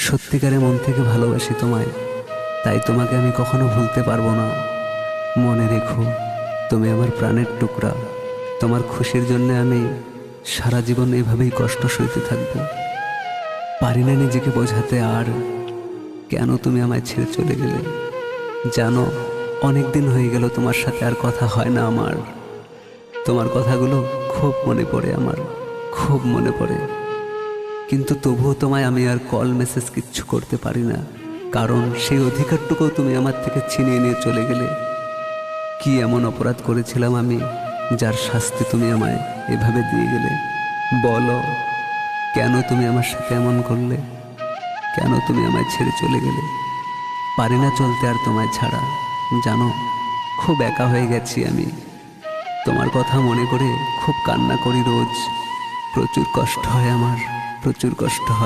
সত্যিকারে মন থেকে ভালোবাসি তোমায়, তাই তোমাকে আমি কখনো ভুলতে পারবো না। মনে রেখো, তুমি আমার প্রাণের টুকরা। তোমার খুশির জন্য আমি সারা জীবন এভাবেই কষ্ট সইতে থাকবো। পারি না নিজেকে বোঝাতে আর কেন তুমি আমায় ছেড়ে চলে গেলে। জানো, অনেক দিন হয়ে গেল তোমার সাথে আর কথা হয় না আমার। তোমার কথাগুলো খুব মনে পড়ে আমার, খুব মনে পড়ে। কিন্তু তবুও তোমায় আমি আর কল মেসেজ কিচ্ছু করতে পারি না, কারণ সেই অধিকারটুকুও তুমি আমার থেকে ছিনিয়ে নিয়ে চলে গেলে। কি এমন অপরাধ করেছিলাম আমি, যার শাস্তি তুমি আমায় এভাবে দিয়ে গেলে? বলো, কেন তুমি আমার সাথে এমন করলে? কেন তুমি আমায় ছেড়ে চলে গেলে? পারি না চলতে আর তোমায় ছাড়া। জানো, খুব একা হয়ে গেছি আমি। তোমার কথা মনে করে খুব কান্না করি রোজ। প্রচুর কষ্ট হয় আমার, প্রচুর কষ্ট হয়।